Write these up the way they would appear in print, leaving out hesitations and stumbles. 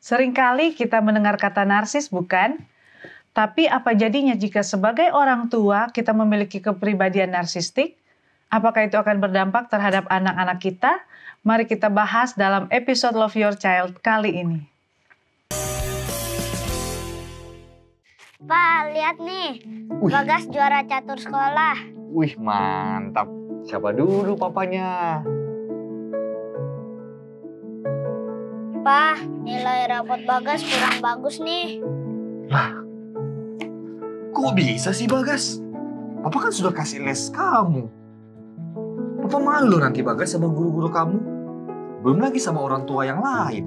Seringkali kita mendengar kata narsis, bukan? Tapi apa jadinya jika sebagai orang tua kita memiliki kepribadian narsistik? Apakah itu akan berdampak terhadap anak-anak kita? Mari kita bahas dalam episode Love Your Child kali ini. Pak, lihat nih. Bagas juara catur sekolah. Wih, mantap. Siapa dulu papanya? Pak, nilai rapot Bagas kurang bagus nih. Lah, kok bisa sih Bagas? Papa kan sudah kasih les kamu. Papa malu nanti Bagas sama guru-guru kamu. Belum lagi sama orang tua yang lain.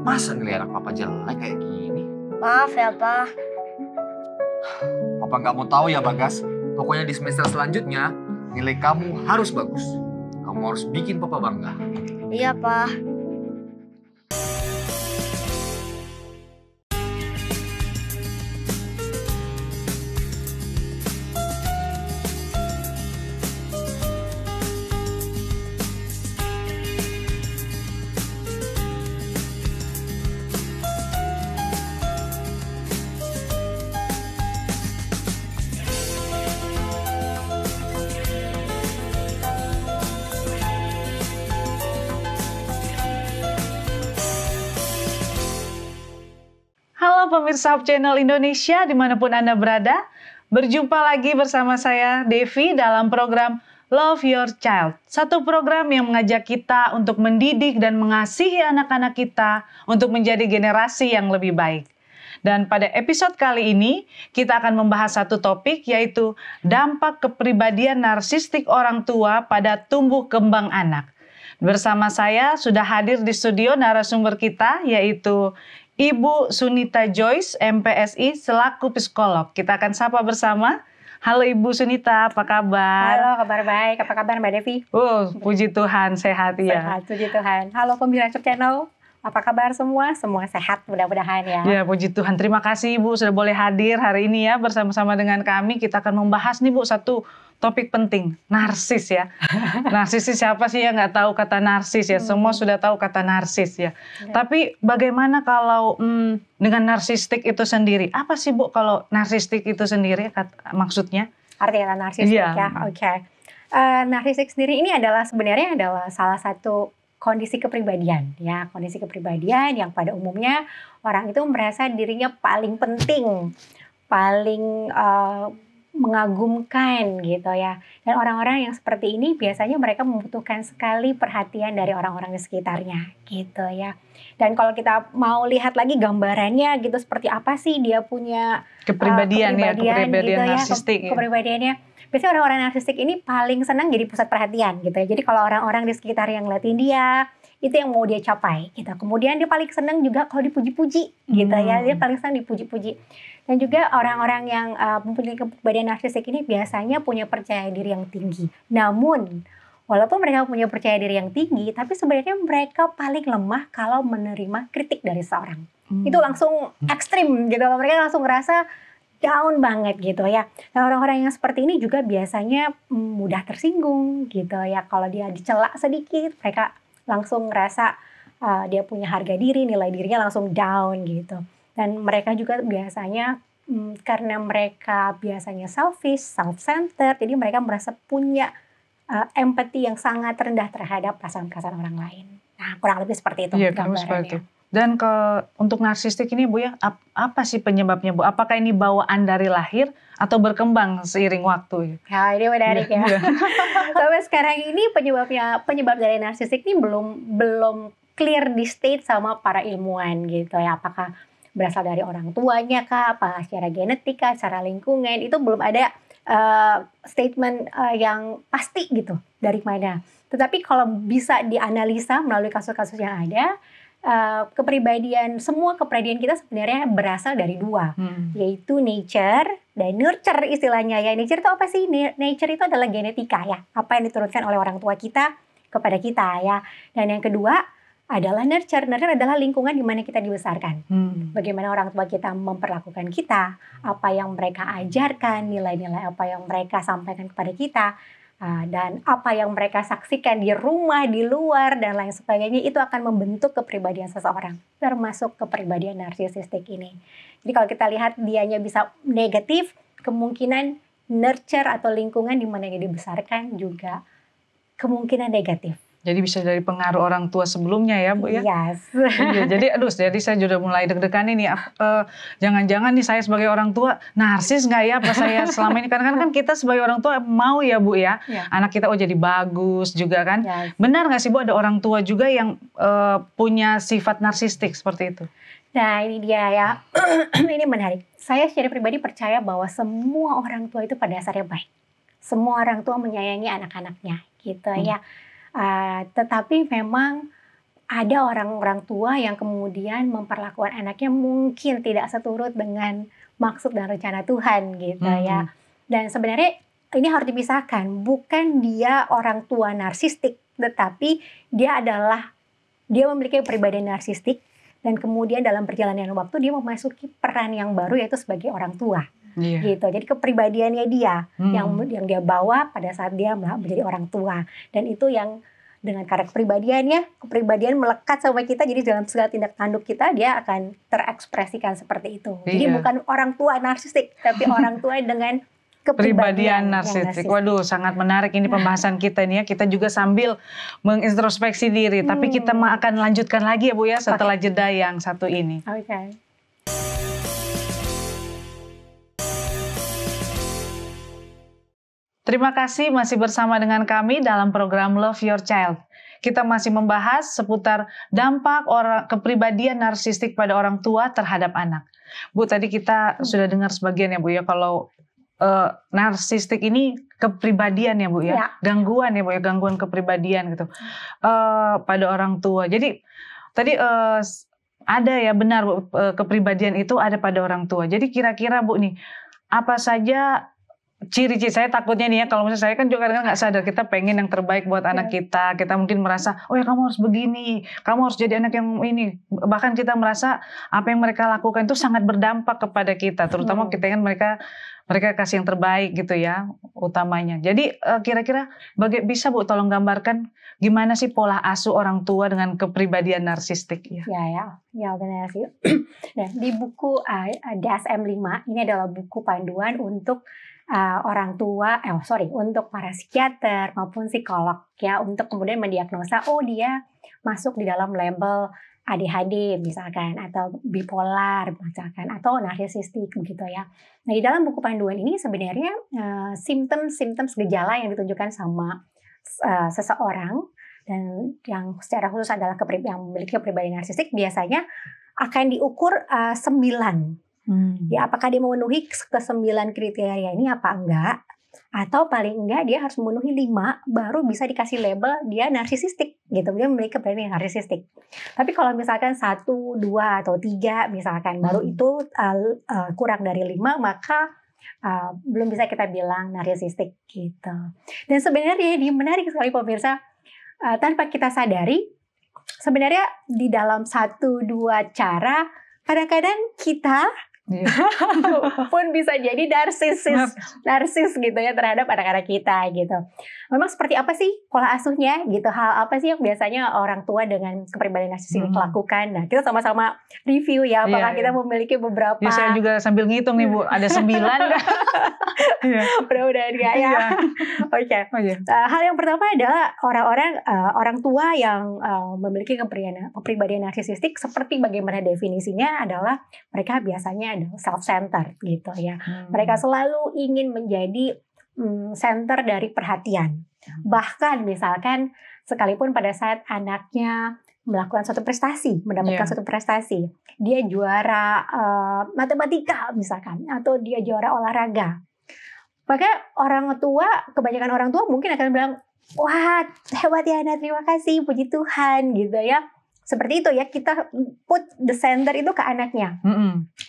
Masa nilai anak papa jelek kayak gini? Maaf ya, Pak. Papa nggak mau tahu ya Bagas. Pokoknya di semester selanjutnya nilai kamu harus bagus. Kamu harus bikin papa bangga. Iya, Pak. Halo pemirsa Hub Channel Indonesia dimanapun Anda berada. Berjumpa lagi bersama saya Devi dalam program Love Your Child. Satu program yang mengajak kita untuk mendidik dan mengasihi anak-anak kita untuk menjadi generasi yang lebih baik. Dan pada episode kali ini kita akan membahas satu topik, yaitu dampak kepribadian narsistik orang tua pada tumbuh kembang anak. Bersama saya sudah hadir di studio narasumber kita, yaitu Ibu Sunita Joyce, MPSI, selaku psikolog. Kita akan sapa bersama. Halo Ibu Sunita, apa kabar? Halo, kabar baik. Apa kabar Mbak Devi? Puji Tuhan, sehat ya. Sehat, puji Tuhan. Halo pemirsa Hub Channel, apa kabar semua? Semua sehat mudah-mudahan ya. Ya, puji Tuhan. Terima kasih Ibu sudah boleh hadir hari ini ya bersama-sama dengan kami. Kita akan membahas nih Bu satu topik penting, narsis ya. Narsis siapa sih yang nggak tahu kata narsis ya? Semua sudah tahu kata narsis ya. Tapi bagaimana kalau dengan narsistik itu sendiri? Apa sih Bu kalau narsistik itu sendiri maksudnya? Artinya narsistik Iya. ya, oke. Narsistik sendiri ini sebenarnya adalah salah satu kondisi kepribadian ya. Kondisi kepribadian yang pada umumnya orang itu merasa dirinya paling penting, paling mengagumkan gitu ya. Dan orang-orang yang seperti ini biasanya mereka membutuhkan sekali perhatian dari orang-orang di sekitarnya gitu ya. Dan kalau kita mau lihat lagi gambarannya gitu seperti apa sih dia punya Kepribadian gitu narsistik. Kepribadiannya. Biasanya orang-orang narsistik ini paling senang jadi pusat perhatian gitu ya. Jadi kalau orang-orang di sekitar yang ngeliatin dia, itu yang mau dia capai gitu. Kemudian dia paling senang juga kalau dipuji-puji gitu ya. Dia paling senang dipuji-puji. Dan juga orang-orang yang mempunyai kepribadian narsistik ini biasanya punya percaya diri yang tinggi. Namun, walaupun mereka punya percaya diri yang tinggi, tapi sebenarnya mereka paling lemah kalau menerima kritik dari seorang. Itu langsung ekstrim gitu. Mereka langsung ngerasa down banget gitu ya. Nah, orang-orang yang seperti ini juga biasanya mudah tersinggung gitu ya. Kalau dia dicela sedikit, mereka langsung ngerasa dia punya harga diri, nilai dirinya langsung down gitu. Dan mereka juga biasanya karena mereka biasanya selfish, self-centered, jadi mereka merasa punya empati yang sangat rendah terhadap perasaan-perasaan orang lain. Nah, kurang lebih seperti itu gambarannya. Dan untuk narsistik ini Bu ya, apa sih penyebabnya Bu? Apakah ini bawaan dari lahir atau berkembang seiring waktu? Ya, ini menarik ya. Sampai sekarang ini penyebab dari narsistik ini belum clear di state sama para ilmuwan gitu ya. Apakah berasal dari orang tuanya kah, apa secara genetika, secara lingkungan, itu belum ada statement yang pasti gitu dari mana. Tetapi kalau bisa dianalisa melalui kasus-kasus yang ada, semua kepribadian kita sebenarnya berasal dari dua, yaitu nature dan nurture istilahnya ya. Nature itu apa sih? Nature itu adalah genetika ya, apa yang diturunkan oleh orang tua kita kepada kita ya. Dan yang kedua adalah nurture. Nurture adalah lingkungan di mana kita dibesarkan. Bagaimana orang tua kita memperlakukan kita, apa yang mereka ajarkan, nilai-nilai apa yang mereka sampaikan kepada kita, Dan apa yang mereka saksikan di rumah, di luar, dan lain sebagainya itu akan membentuk kepribadian seseorang, termasuk kepribadian narsisistik ini. Jadi kalau kita lihat dianya bisa negatif, kemungkinan nurture atau lingkungan di mana dia dibesarkan juga kemungkinan negatif. Jadi bisa dari pengaruh orang tua sebelumnya ya Bu ya? Yes. Iya, jadi saya sudah mulai deg-degan ini. Jangan-jangan nih saya sebagai orang tua narsis nggak ya? Apa saya selama ini? Karena kan kita sebagai orang tua mau ya Bu ya, anak kita jadi bagus juga kan? Yes. Benar nggak sih Bu ada orang tua juga yang punya sifat narsistik seperti itu? Nah ini dia ya, ini menarik. Saya secara pribadi percaya bahwa semua orang tua itu pada dasarnya baik. Semua orang tua menyayangi anak-anaknya gitu ya. Tetapi memang ada orang-orang tua yang kemudian memperlakukan anaknya mungkin tidak seturut dengan maksud dan rencana Tuhan gitu ya. Dan sebenarnya ini harus dipisahkan, bukan dia orang tua narsistik, tetapi dia memiliki kepribadian narsistik dan kemudian dalam perjalanan waktu dia memasuki peran yang baru yaitu sebagai orang tua. Gitu. Jadi kepribadiannya dia yang dia bawa pada saat dia menjadi orang tua, dan itu yang dengan karakter kepribadian melekat sama kita, jadi dalam segala tindak tanduk kita dia akan terekspresikan seperti itu. Jadi bukan orang tua narsistik, tapi orang tua dengan kepribadian narsistik. Waduh, sangat menarik ini pembahasan kita nih ya. Kita juga sambil mengintrospeksi diri, tapi kita akan lanjutkan lagi ya Bu ya setelah jeda yang satu ini. Oke. Terima kasih masih bersama dengan kami dalam program Love Your Child. Kita masih membahas seputar dampak kepribadian narsistik pada orang tua terhadap anak. Bu, tadi kita sudah dengar sebagian ya Bu ya, kalau narsistik ini kepribadian ya Bu ya, gangguan ya Bu ya, gangguan kepribadian gitu pada orang tua. Jadi tadi ada ya benar Bu, kepribadian itu ada pada orang tua. Jadi kira-kira Bu nih, apa saja ciri-ciri? Saya takutnya nih ya, kalau misalnya saya kan juga kadang nggak sadar, kita pengen yang terbaik buat anak kita mungkin merasa, oh ya kamu harus begini, kamu harus jadi anak yang ini, bahkan kita merasa apa yang mereka lakukan itu sangat berdampak kepada kita, terutama kita kan mereka kasih yang terbaik gitu ya utamanya. Jadi kira-kira bisa Bu tolong gambarkan gimana sih pola asuh orang tua dengan kepribadian narsistik ya? Ya benar sih. Nah, di buku DSM-5 ini adalah buku panduan untuk orang tua, untuk para psikiater maupun psikolog ya, untuk kemudian mendiagnosa dia masuk di dalam label ADHD misalkan, atau bipolar misalkan, atau narsisistik begitu ya. Nah di dalam buku panduan ini sebenarnya simptom gejala yang ditunjukkan sama seseorang dan yang secara khusus adalah yang memiliki kepribadian narsistik biasanya akan diukur 9. Ya, apakah dia memenuhi ke-9 kriteria ini apa enggak, atau paling enggak dia harus memenuhi 5 baru bisa dikasih label dia narsisistik gitu, dia memiliki kepribadian narsistik. Tapi kalau misalkan 1, 2 atau 3 misalkan baru itu kurang dari 5, maka belum bisa kita bilang narsisistik gitu. Dan sebenarnya dia menarik sekali pemirsa, tanpa kita sadari sebenarnya di dalam 1-2 cara kadang-kadang kita pun bisa jadi narsis gitu ya terhadap anak-anak kita gitu. Memang seperti apa sih pola asuhnya gitu? Hal apa sih yang biasanya orang tua dengan kepribadian narsis ini lakukan? Nah, kita sama-sama review ya, apakah kita memiliki beberapa. Ya, saya juga sambil ngitung nih Bu, ada 9 nggak? Mudah-mudahan nggak ya. Oke. Hal yang pertama adalah orang tua yang memiliki kepribadian narsisistik, seperti bagaimana definisinya adalah mereka biasanya adalah self-centered gitu ya. Mereka selalu ingin menjadi center dari perhatian. Bahkan misalkan sekalipun pada saat anaknya melakukan suatu prestasi, mendapatkan suatu prestasi, dia juara matematika misalkan, atau dia juara olahraga, maka kebanyakan orang tua mungkin akan bilang, wah hebat ya Ana, terima kasih, puji Tuhan gitu ya. Seperti itu ya, kita put the center itu ke anaknya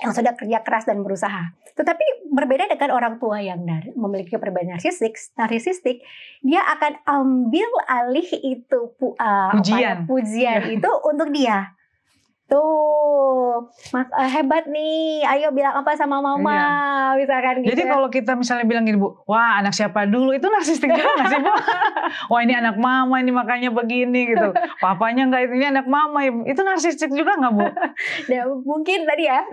yang sudah kerja keras dan berusaha. Tetapi berbeda dengan orang tua yang memiliki kepribadian narsisistik, dia akan ambil alih itu pujian itu untuk dia. Tuh, Hebat nih, ayo bilang apa sama mama, misalkan gitu. Jadi kalau kita misalnya bilang gini Bu, wah anak siapa dulu, itu narsistik juga nggak sih Bu? Wah ini anak mama, ini makanya begini gitu. Papanya nggak, ini anak mama, itu narsistik juga nggak Bu? Nah, mungkin tadi ya,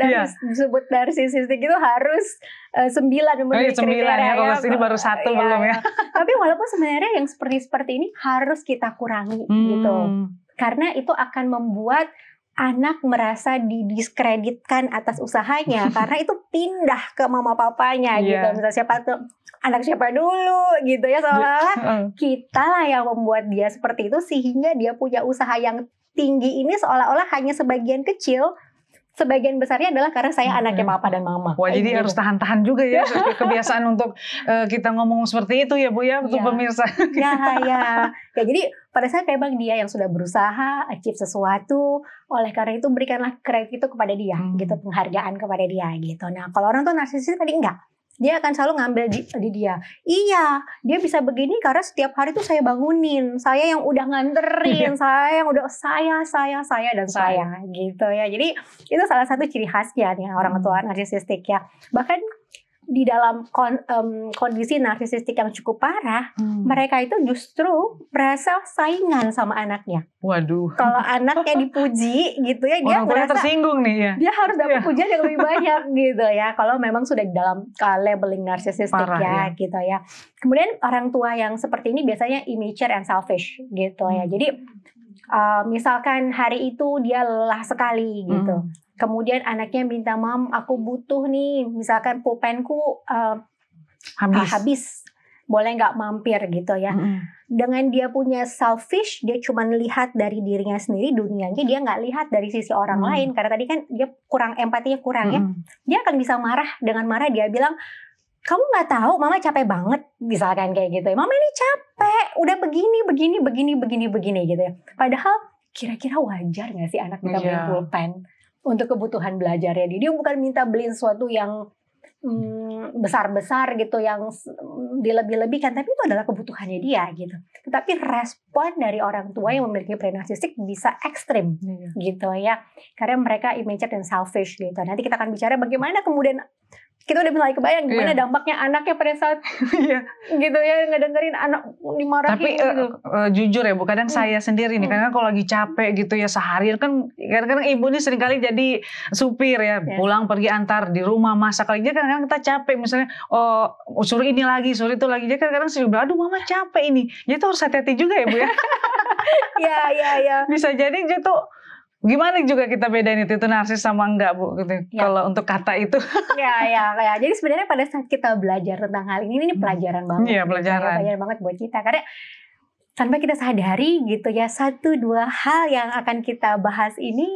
disebut narsistik itu harus 9 memenuhi 9 ya, kalau ini baru 1 belum ya. Tapi walaupun sebenarnya yang seperti ini harus kita kurangi gitu. Karena itu akan membuat anak merasa didiskreditkan atas usahanya karena itu pindah ke mama papanya gitu. Misalnya anak siapa dulu gitu ya, seolah-olah kita lah yang membuat dia seperti itu sehingga dia punya usaha yang tinggi ini seolah-olah hanya sebagian kecil. Sebagian besarnya adalah karena saya anaknya papa dan mama. Wah, jadi harus tahan-tahan juga ya kebiasaan untuk kita ngomong seperti itu ya Bu ya, untuk pemirsa. Ya, jadi pada saat memang dia yang sudah berusaha achieve sesuatu, oleh karena itu berikanlah kredit itu kepada dia, gitu, penghargaan kepada dia gitu. Nah, kalau orang tuh narsistis tadi enggak. Dia akan selalu ngambil di dia. Iya, dia bisa begini karena setiap hari tuh saya bangunin, saya yang udah nganterin, saya yang udah saya gitu ya. Jadi itu salah satu ciri khasnya nih orang tua narsistik ya. Bahkan di dalam kondisi narsistik yang cukup parah, mereka itu justru merasa saingan sama anaknya. Waduh. Kalau anaknya dipuji gitu ya, dia merasa tersinggung nih ya. Dia harus dapat pujian yang lebih banyak gitu ya. Kalau memang sudah di dalam labeling narsistik ya gitu ya. Kemudian orang tua yang seperti ini biasanya immature and selfish gitu ya. Jadi misalkan hari itu dia lelah sekali gitu. Kemudian anaknya minta, "Mam, aku butuh nih, misalkan pulpenku habis. Boleh nggak mampir?" gitu ya. Dengan dia punya selfish, dia cuma lihat dari dirinya sendiri, dunianya dia nggak lihat dari sisi orang lain. Karena tadi kan dia kurang empatinya ya. Dia akan bisa marah, dengan marah dia bilang, "Kamu nggak tahu, mama capek banget," misalkan kayak gitu. "Mama ini capek, udah begini gitu ya." Padahal kira-kira wajar nggak sih anak minta beli pulpen untuk kebutuhan belajarnya dia bukan minta beliin sesuatu yang besar-besar gitu, yang dilebih-lebihkan, tapi itu adalah kebutuhannya dia gitu. Tetapi respon dari orang tua yang memiliki pre-narsistik bisa ekstrim gitu ya, karena mereka immature dan selfish gitu. Nanti kita akan bicara bagaimana kemudian kita udah mulai kebayang gimana dampaknya anaknya pada saat gitu ya, ngedengerin anak dimarahin. Tapi gitu. Jujur ya Bu, kadang saya sendiri nih, karena kalau lagi capek gitu ya seharian kan, kadang-kadang ibu ini seringkali jadi supir ya, pulang pergi antar, di rumah masak lagi, kadang-kadang kita capek misalnya, suruh ini lagi, suruh itu lagi, jadi kadang-kadang sering bilang, "Aduh mama capek ini," jadi harus hati-hati juga ya Bu ya. Ya. Bisa jadi gitu. Gimana juga kita bedain itu narsis sama enggak Bu gitu. Kalau untuk kata itu. Ya. Jadi sebenarnya pada saat kita belajar tentang hal ini pelajaran banget. Iya, pelajaran banget buat kita, karena tanpa kita sadari gitu ya, 1-2 hal yang akan kita bahas ini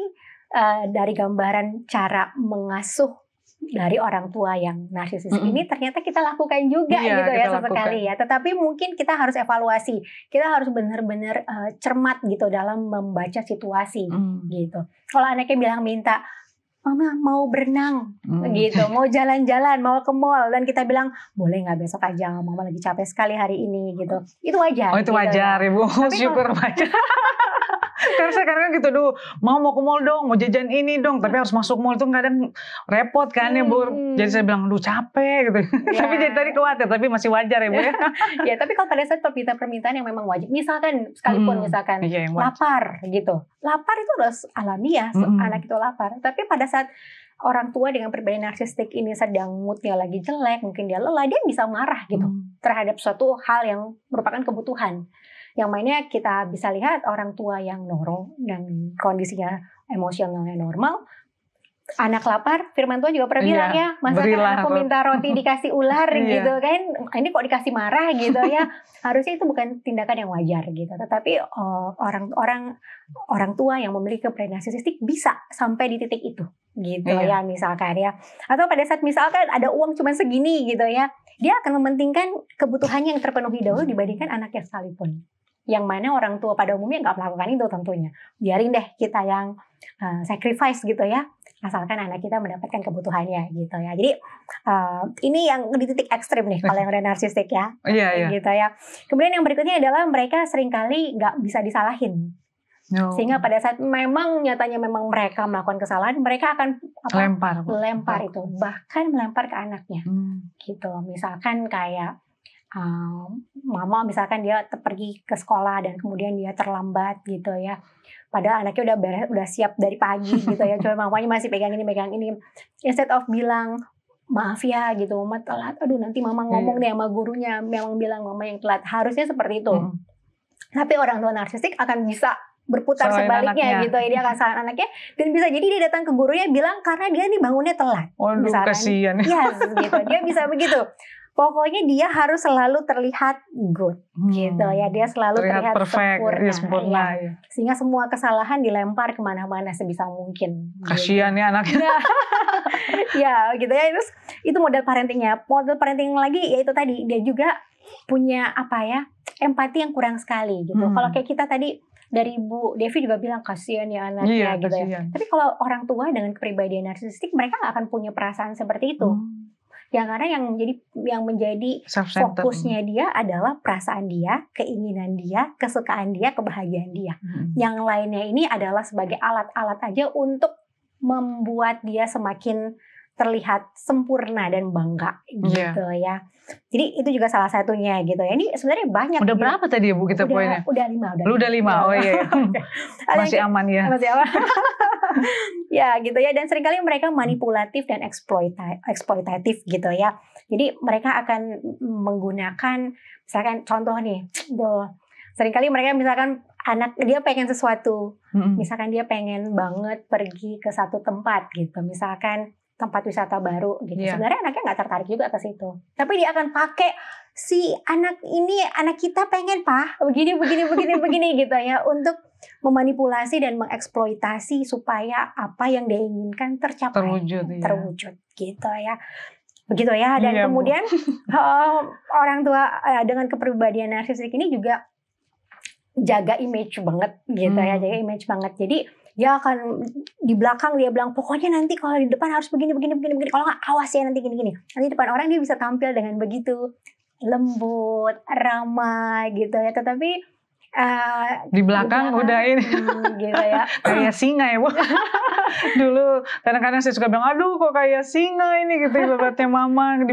dari gambaran cara mengasuh dari orang tua yang narsisis ini ternyata kita lakukan juga gitu ya sesekali ya. Tetapi mungkin kita harus evaluasi, kita harus benar-benar cermat gitu dalam membaca situasi gitu. Kalau anaknya bilang minta, "Mama mau berenang," gitu, mau jalan-jalan, mau ke mall, dan kita bilang, "Boleh nggak besok aja, mama lagi capek sekali hari ini," gitu. Itu wajar. Oh itu gitu wajar ya Bu, syukur wajar. Karena saya kadang gitu, mau ke mall dong, mau jajan ini dong, tapi harus masuk mall tuh kadang repot kan ya Bu. Jadi saya bilang, capek gitu. Tapi jadi tadi khawatir, tapi masih wajar ya Bu ya. Ya, tapi kalau pada saat permintaan yang memang wajib, misalkan sekalipun lapar gitu. Lapar itu udah alamiah, anak itu lapar. Tapi pada saat orang tua dengan pribadi narsistik ini sedang moodnya lagi jelek, mungkin dia lelah, dia bisa marah gitu terhadap suatu hal yang merupakan kebutuhan. Yang mainnya kita bisa lihat orang tua yang nurung dan kondisinya emosionalnya normal, anak lapar, firman Tuhan juga pernah bilang ya, masa kan aku minta roti dikasih ular gitu kan, ini kok dikasih marah gitu ya. Harusnya itu bukan tindakan yang wajar gitu. Tetapi orang tua yang memiliki pre-narsistik bisa sampai di titik itu gitu ya, misalkan ya. Atau pada saat misalkan ada uang cuma segini gitu ya, dia akan mementingkan kebutuhannya yang terpenuhi dahulu dibandingkan anaknya sekalipun. Yang mana orang tua pada umumnya nggak melakukan itu tentunya. Biarin deh kita yang sacrifice gitu ya, asalkan anak kita mendapatkan kebutuhannya gitu ya. Jadi ini yang di titik ekstrim nih kalau yang ada narsistik ya. Iya. Gitu ya. Kemudian yang berikutnya adalah mereka seringkali nggak bisa disalahin. No. Sehingga pada saat memang nyatanya memang mereka melakukan kesalahan, mereka akan lempar itu, bahkan melempar ke anaknya. Gitu. Misalkan kayak mama misalkan dia pergi ke sekolah dan kemudian dia terlambat gitu ya. Padahal anaknya udah siap dari pagi gitu ya. Cuma mamanya masih pegang ini. Instead of bilang maaf ya gitu, mama telat. Aduh nanti mama ngomong deh sama gurunya, memang bilang mama yang telat. Harusnya seperti itu. Tapi orang tua narsistik akan bisa berputar sebaliknya gitu ya, dia akan salahin anaknya dan bisa jadi dia datang ke gurunya bilang karena dia nih bangunnya telat. Waduh, kasihan. Yes, gitu. Dia bisa begitu. Pokoknya dia harus selalu terlihat good gitu ya, dia selalu terlihat perfect, sempurna ya. Sehingga semua kesalahan dilempar kemana-mana sebisa mungkin. Kasihan ya anaknya. Ya gitu ya, terus itu model parentingnya. Model parenting lagi yaitu tadi dia juga punya empati yang kurang sekali gitu. Kalau kayak kita tadi dari Bu Devi juga bilang kasihan ya anaknya gitu ya. Tapi kalau orang tua dengan kepribadian narsistik mereka nggak akan punya perasaan seperti itu. Ya karena yang menjadi fokusnya dia adalah perasaan dia, keinginan dia, kesukaan dia, kebahagiaan dia. Yang lainnya ini adalah sebagai alat-alat aja untuk membuat dia semakin terlihat sempurna dan bangga gitu ya. Jadi itu juga salah satunya gitu ya. Ini sebenarnya banyak. Udah berapa tadi ya Bu kita poinnya? Udah 5. Lu udah 5? Oh iya. Masih aman ya. Masih aman. Ya gitu ya. Dan seringkali mereka manipulatif dan eksploitatif gitu ya. Jadi mereka akan menggunakan misalkan contoh nih. Seringkali mereka misalkan anak dia pengen sesuatu. Misalkan dia pengen banget pergi ke satu tempat gitu. Misalkan tempat wisata baru gitu. Sebenarnya anaknya nggak tertarik juga ke situ. Tapi dia akan pakai si anak kita pengen begini gitu ya untuk memanipulasi dan mengeksploitasi supaya apa yang dia inginkan tercapai, terwujud gitu ya. Begitu ya. Dan kemudian orang tua dengan kepribadian narsistik ini juga jaga image banget gitu ya, jaga image banget. Jadi dia akan di belakang dia bilang pokoknya nanti kalau di depan harus begini. Kalau nggak awas ya nanti gini. Nanti depan orang dia bisa tampil dengan begitu lembut, ramah gitu ya. Tetapi di belakang udah ini gitu ya. Kayak singa ya Bu. Dulu kadang-kadang saya suka bilang aduh kok kayak singa ini gitu ibaratnya mama di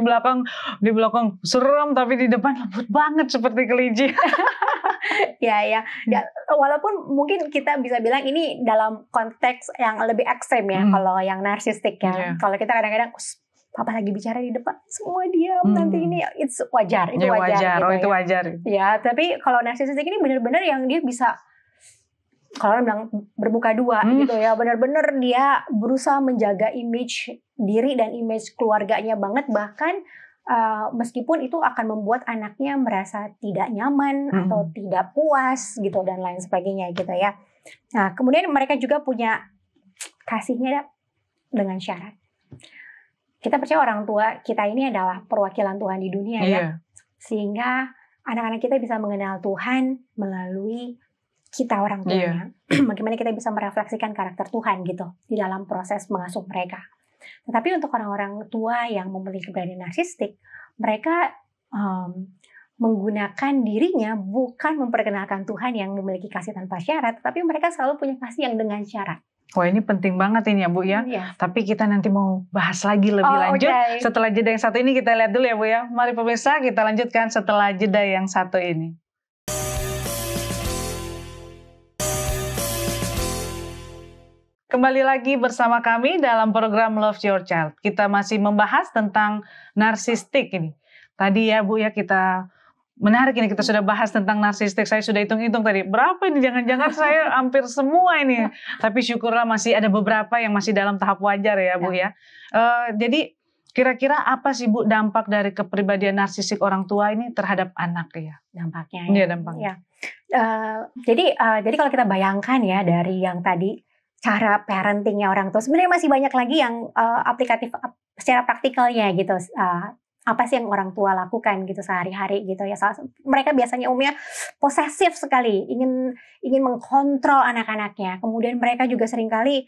belakang serem tapi di depan lembut banget seperti kelinci. ya walaupun mungkin kita bisa bilang ini dalam konteks yang lebih ekstrem ya kalau yang narsistik ya. Kalau kita kadang-kadang papa lagi bicara di depan semua diam nanti ini itu wajar. Gitu itu wajar. Ya, tapi kalau narsistik ini benar-benar yang dia bisa kalau orang bilang bermuka dua gitu ya, benar-benar dia berusaha menjaga image diri dan image keluarganya banget, bahkan meskipun itu akan membuat anaknya merasa tidak nyaman atau tidak puas gitu dan lain sebagainya gitu ya. Nah, kemudian mereka juga punya kasihnya dengan syarat. Kita percaya orang tua kita ini adalah perwakilan Tuhan di dunia ya. Sehingga anak-anak kita bisa mengenal Tuhan melalui kita orang tuanya. Bagaimana kita bisa merefleksikan karakter Tuhan gitu di dalam proses mengasuh mereka. Tetapi untuk orang-orang tua yang memiliki kepribadian narsistik, mereka menggunakan dirinya bukan memperkenalkan Tuhan yang memiliki kasih tanpa syarat, tapi mereka selalu punya kasih yang dengan syarat. Wah ini penting banget ini ya Bu ya. Tapi kita nanti mau bahas lagi lebih lanjut. Setelah jeda yang satu ini kita lihat dulu ya Bu ya. Mari pemirsa kita lanjutkan setelah jeda yang satu ini. Kembali lagi bersama kami dalam program Love Your Child. Kita masih membahas tentang narsistik ini. Tadi ya Bu ya kita menarik ini, kita sudah bahas tentang narsistik. Saya sudah hitung-hitung tadi, berapa ini? Jangan-jangan saya hampir semua ini. Tapi syukurlah masih ada beberapa yang masih dalam tahap wajar ya Bu ya. Jadi kira-kira apa sih Bu dampak dari kepribadian narsistik orang tua ini terhadap anak ya? Dampaknya ya? Iya dampaknya. Jadi kalau kita bayangkan ya dari yang tadi, cara parentingnya orang tua, sebenarnya masih banyak lagi yang aplikatif secara praktikalnya gitu. Apa sih yang orang tua lakukan gitu sehari-hari gitu ya. Mereka biasanya umumnya posesif sekali, ingin mengkontrol anak-anaknya. Kemudian mereka juga seringkali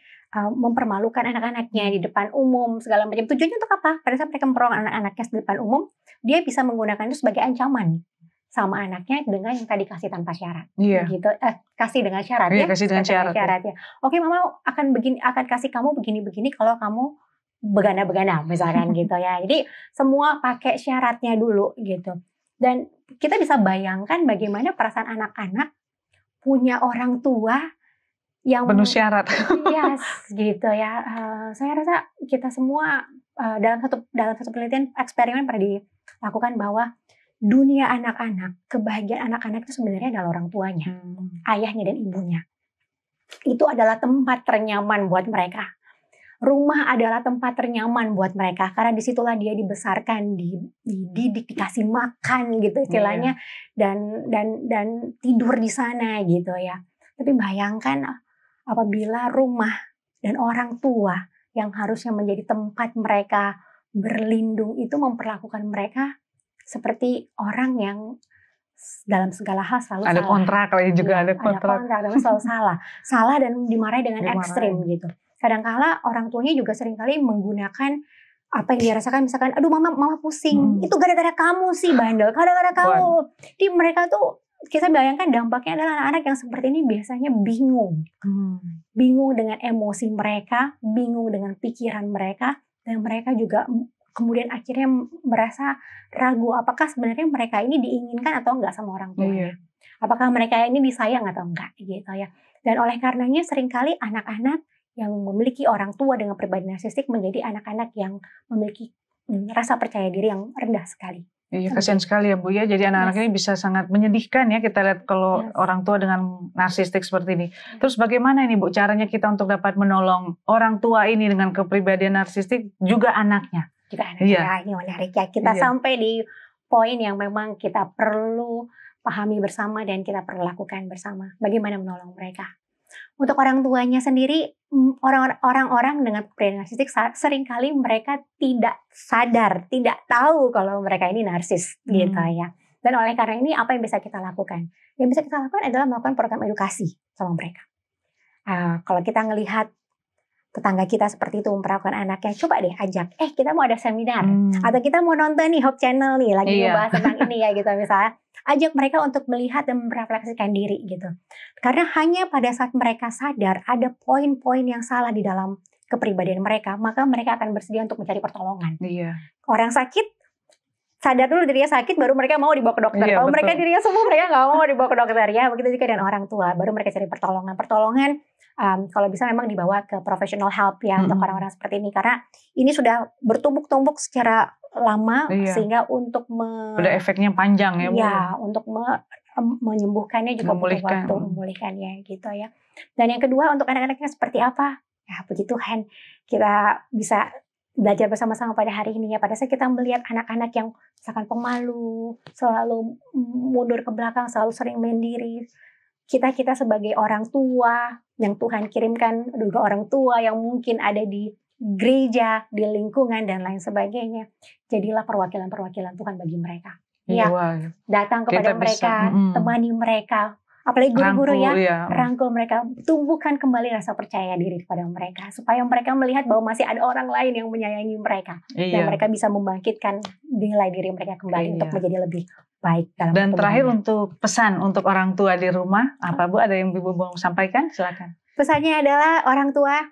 mempermalukan anak-anaknya di depan umum segala macam. Tujuannya untuk apa? Pada saat mereka mempermalukan anak-anaknya di depan umum, dia bisa menggunakan itu sebagai ancaman. sama anaknya dengan yang tadi kasih tanpa syarat. Iya. Gitu. Kasih dengan syarat Iya, ya. kasih dengan syarat, ya. Oke, mama akan kasih kamu begini-begini kalau kamu begana-begana misalkan gitu ya. Jadi semua pakai syaratnya dulu gitu. Dan kita bisa bayangkan bagaimana perasaan anak-anak punya orang tua yang Penuh syarat. yes gitu ya. Saya rasa kita semua dalam satu penelitian eksperimen pernah dilakukan bahwa dunia anak-anak, kebahagiaan anak-anak itu sebenarnya adalah orang tuanya, ayahnya dan ibunya. Itu adalah tempat ternyaman buat mereka. Rumah adalah tempat ternyaman buat mereka karena disitulah dia dibesarkan, dididik, dikasih makan gitu istilahnya, dan tidur di sana gitu ya. Tapi bayangkan apabila rumah dan orang tua yang harusnya menjadi tempat mereka berlindung itu memperlakukan mereka seperti orang yang dalam segala hal selalu Ada salah. kontrak lagi juga, Ya, ada kontrak. dan selalu salah dan dimarahi dengan ekstrim gitu. Kadangkala orang tuanya juga seringkali menggunakan apa yang dia rasakan, misalkan, aduh mama pusing, itu gara-gara kamu sih bandel, gara-gara kamu. Jadi mereka tuh, kita bayangkan dampaknya adalah anak-anak yang seperti ini biasanya bingung. Bingung dengan emosi mereka, bingung dengan pikiran mereka, dan mereka juga kemudian akhirnya merasa ragu apakah sebenarnya mereka ini diinginkan atau enggak sama orang tuanya. Apakah mereka ini disayang atau enggak gitu ya. Dan oleh karenanya seringkali anak-anak yang memiliki orang tua dengan pribadi narsistik menjadi anak-anak yang memiliki rasa percaya diri yang rendah sekali. Iya, kasihan sekali ya Bu ya. Jadi anak-anak ini bisa sangat menyedihkan ya kita lihat kalau orang tua dengan narsistik seperti ini. Terus bagaimana ini Bu caranya kita untuk dapat menolong orang tua ini dengan kepribadian narsistik juga anaknya? Juga anaknya, ini menarik ya. Kita sampai di poin yang memang kita perlu pahami bersama dan kita perlu lakukan bersama. Bagaimana menolong mereka? Untuk orang tuanya sendiri, orang-orang dengan kepribadian narsistik seringkali mereka tidak sadar, tidak tahu kalau mereka ini narsis gitu ya. Dan oleh karena ini apa yang bisa kita lakukan? Yang bisa kita lakukan adalah melakukan program edukasi sama mereka. Kalau kita ngelihat tetangga kita seperti itu memperlakukan anaknya, coba deh ajak, kita mau ada seminar atau kita mau nonton nih Hope Channel nih lagi ngebahas tentang ini ya gitu misalnya. Ajak mereka untuk melihat dan merefleksikan diri gitu. Karena hanya pada saat mereka sadar ada poin-poin yang salah di dalam kepribadian mereka, maka mereka akan bersedia untuk mencari pertolongan. Orang sakit sadar dulu dirinya sakit, baru mereka mau dibawa ke dokter. Kalau mereka dirinya sembuh, mereka nggak mau dibawa ke dokter ya. Begitu juga dengan orang tua, baru mereka cari pertolongan. Kalau bisa memang dibawa ke professional help ya untuk orang-orang seperti ini, karena ini sudah bertumbuk-tumbuk secara lama sehingga untuk udah efeknya panjang ya Bu. Ya, untuk menyembuhkannya juga butuh waktu, memulihkannya gitu ya. Dan yang kedua untuk anak-anaknya seperti apa? Ya puji Tuhan kita bisa belajar bersama-sama pada hari ini ya. Pada saat kita melihat anak-anak yang misalkan pemalu, selalu mundur ke belakang, selalu sering mendiri. Kita sebagai orang tua yang Tuhan kirimkan, juga orang tua yang mungkin ada di gereja, di lingkungan dan lain sebagainya. Jadilah perwakilan-perwakilan Tuhan bagi mereka. Datang kepada mereka, temani mereka. Apalagi guru-guru rangkul mereka, tumbuhkan kembali rasa percaya diri kepada mereka supaya mereka melihat bahwa masih ada orang lain yang menyayangi mereka dan mereka bisa membangkitkan nilai diri mereka kembali untuk menjadi lebih baik dalam Dan terakhir untuk pesan untuk orang tua di rumah, apa Bu? Ada yang Ibu mau sampaikan? Silakan. Pesannya adalah orang tua,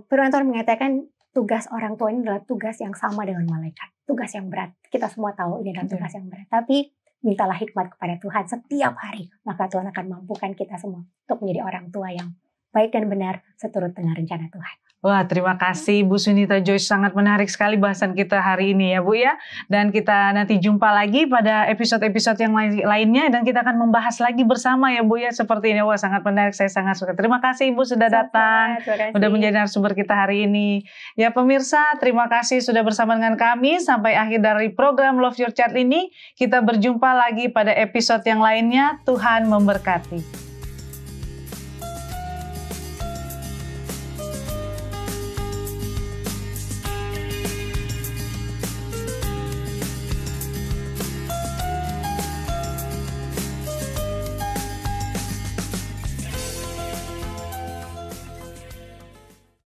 firman Tuhan mengatakan tugas orang tua ini adalah tugas yang sama dengan malaikat, tugas yang berat. Kita semua tahu ini adalah tugas yang berat, tapi mintalah hikmat kepada Tuhan setiap hari, maka Tuhan akan mampukan kita semua untuk menjadi orang tua yang baik dan benar seturut dengan rencana Tuhan. Wah, terima kasih Bu Sunita Joyce, sangat menarik sekali bahasan kita hari ini ya Bu ya. Dan kita nanti jumpa lagi pada episode-episode yang lainnya dan kita akan membahas lagi bersama ya Bu ya seperti ini. Wah, sangat menarik, saya sangat suka. Terima kasih Ibu sudah datang, sudah menjadi narasumber kita hari ini. Ya pemirsa, terima kasih sudah bersama dengan kami sampai akhir dari program Love Your Child ini. Kita berjumpa lagi pada episode yang lainnya. Tuhan memberkati.